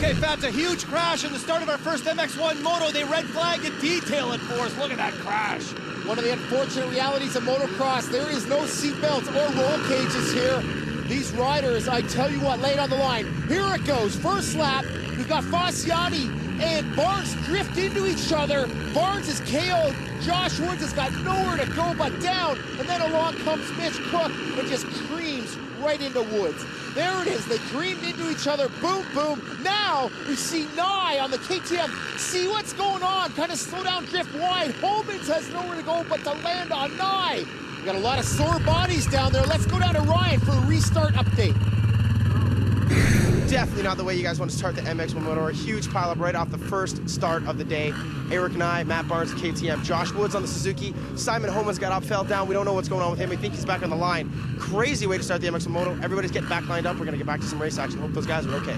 Okay, Fats, a huge crash in the start of our first MX1 Moto. They red flagged and detail it for us. Look at that crash. One of the unfortunate realities of motocross, there is no seatbelts or roll cages here. These riders, I tell you what, laid on the line. Here it goes, first lap. We've got Fasciati and Barnes drift into each other. Barnes is KO'd. Josh Woods has got nowhere to go but down. And then along comes Mitch Cook and just creams right into Woods. There it is, they creamed into each other, boom, boom. Now we see Nye on the KTM. See what's going on, kind of slow down, drift wide. Holmans has nowhere to go but to land on Nye. We got a lot of sore bodies down there. Let's go down to Ryan for a restart update. Definitely not the way you guys want to start the MX1 Moto. A huge pileup right off the first start of the day. Eric and I, Matt Barnes, KTM, Josh Woods on the Suzuki. Simon Holman's got up, fell down. We don't know what's going on with him. We think he's back on the line. Crazy way to start the MX1 Moto. Everybody's getting back lined up. We're going to get back to some race action. Hope those guys are okay.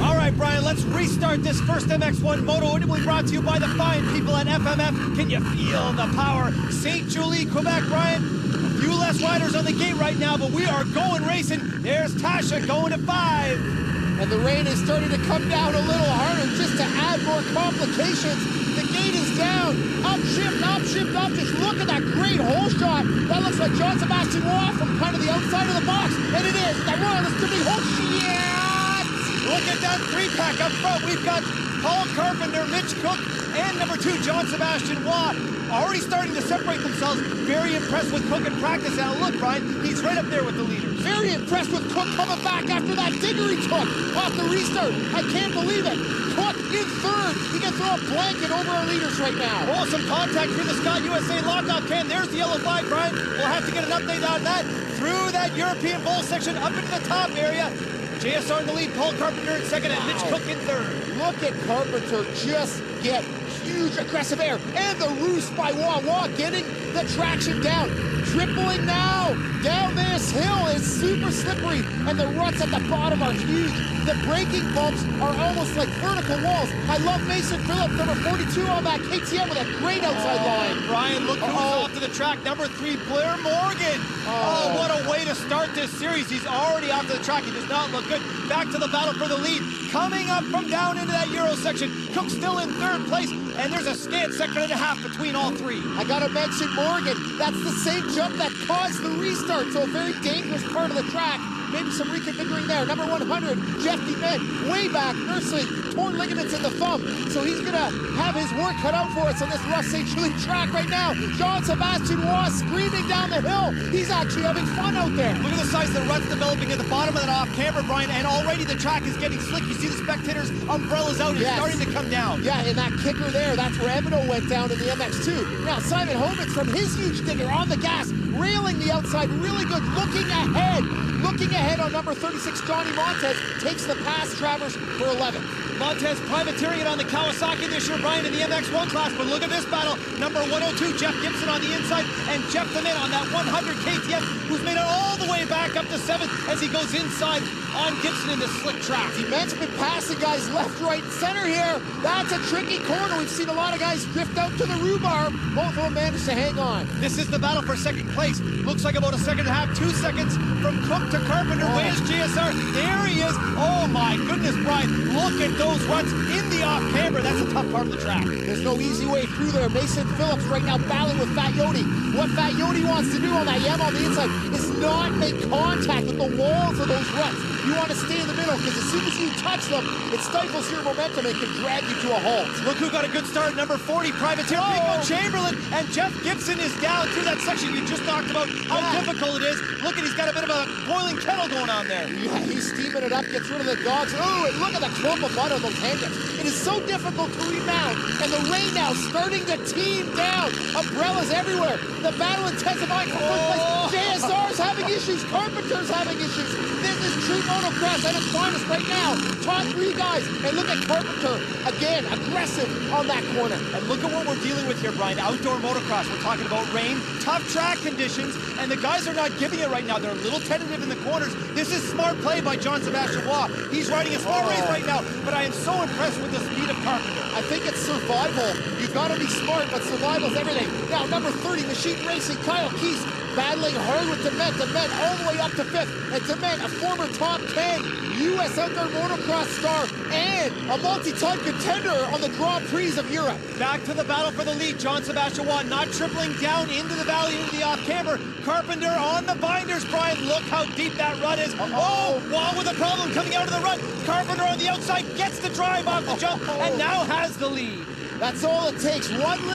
All right, Brian, let's restart this first MX1 Moto. It brought to you by the fine people at FMF. Can you feel the power? Ste-Julie, Quebec, Brian. A few less riders on the gate right now, but we are going racing. There's Tasha going at 5. And the rain is starting to come down a little harder just to add more complications. The gate is down. Upshift, upshift, upshift. Look at that great hole shot. That looks like John Sebastian Waugh from kind of the outside of the box. And it is. That royalist to be hole shot. Look at that three-pack up front. We've got Paul Carpenter, Mitch Cook, and number 2, John Sebastian Waugh. Already starting to separate themselves. Very impressed with Cook in practice. Now look, Brian, he's right up there with the leaders. Very impressed with Cook coming back after that digger he took off the restart. I can't believe it. Cook in third. He can throw a blanket over our leaders right now. Oh, some contact through the Scott USA lockout can. There's the yellow flag, Brian. We'll have to get an update on that. Through that European Bowl section, up into the top area. JSR in the lead, Paul Carpenter in second, and Mitch Cook in third. Look at Carpenter just get huge aggressive air. And the roost by Waugh. Waugh getting the traction down. Tripling now. Down this hill is super slippery. And the ruts at the bottom are huge. The braking bumps are almost like vertical walls. I love Mason Phillips, number 42 on that KTM with a great outside line. Brian, look who's off to the track. Number 3, Blair Morgan. Oh, what a way to start this series. He's already off to the track. He does not look good. Back to the battle for the lead. Coming up from down into that Euro section. Cook still in third place. And there's a scant second and a half between all 3. I gotta mention Morgan. That's the same jump that caused the restart. So a very dangerous part of the track. Maybe some reconfiguring there. Number 100, Jeff DeMent, way back, nursing torn ligaments in the thumb. So he's gonna have his work cut out for us on this rough Ste-Julie track right now. John Sebastian Waugh screaming down the hill. He's actually having fun out there. Look at the size of the ruts developing at the bottom of that off-camber, Brian, and already the track is getting slick. You see the spectators' umbrellas out. It's starting to come down. Yeah, and that kicker there, that's where Emino went down in the MX2. Now, Simon Holmans from his huge digger on the gas, railing the outside, really good, looking ahead. Looking ahead on number 36, Johnny Montez, takes the pass Travers for 11. Montez privateering it on the Kawasaki this year, Brian, in the MX1 class. But look at this battle. Number 102, Jeff Gibson on the inside, and Jeff DeMint on that 100 KTM, who's made it all the way back up to 7th as he goes inside on Gibson in the slick track. DeMint's been passing guys left, right, and center here. That's a tricky corner. We've seen a lot of guys drift out to the rhubarb. Both of them managed to hang on. This is the battle for second place. Looks like about a second and a half, 2 seconds from Cook to Carpenter. Where's JSR? There he is. Oh my goodness, Brian. Look at those ruts in the off-camber. That's a tough part of the track. There's no easy way through there. Mason Phillips right now battling with Fat Yodi. What Fat Yodi wants to do on that Yamaha on the inside is not make contact with the walls of those ruts. You want to stay in the middle because as soon as you touch them, it stifles your momentum and can drag you to a halt. Look who got a good start. Number 40, Privateer, Pico Chamberlain, and Jeff Gibson is down through that section you just talked about, how difficult it is. Look at, he's got a bit of a boiling kettle going on there. Yeah, he's steaming it up, gets rid of the dogs. Oh, and look at the clump of mud on those handguns. It is so difficult to rebound, and the rain now starting to team down. Umbrellas everywhere. The battle intensifying for first place. JSR's having issues. Carpenter's having issues. This is true motocross at its finest right now. Top 3 guys, and look at Carpenter again, aggressive on that corner. And look at what we're dealing with here, Brian. Outdoor motocross. We're talking about rain, tough track conditions, and the guys are not giving it right now. They're a little tentative in the corners. This is smart play by John Sebastian Waugh. He's riding a smart race right now, but I am so impressed with the speed of Carpenter. I think it's survival. You've got to be smart, but survival's everything. Now, number 30, Machine Racing, Kyle Keese, battling hard with Dement. Dement all the way up to 5th. And Dement, a former top 10 U.S. outdoor motocross star and a multi-time contender on the Grand Prix of Europe. Back to the battle for the lead. John Sebastian Watt not tripling down into the valley, into the off-camber. Carpenter on the binders, Brian. Look how deep that rut is. Oh, Watt with a problem coming out of the rut. Carpenter on the outside gets the drive off the jump and now has the lead. That's all it takes. One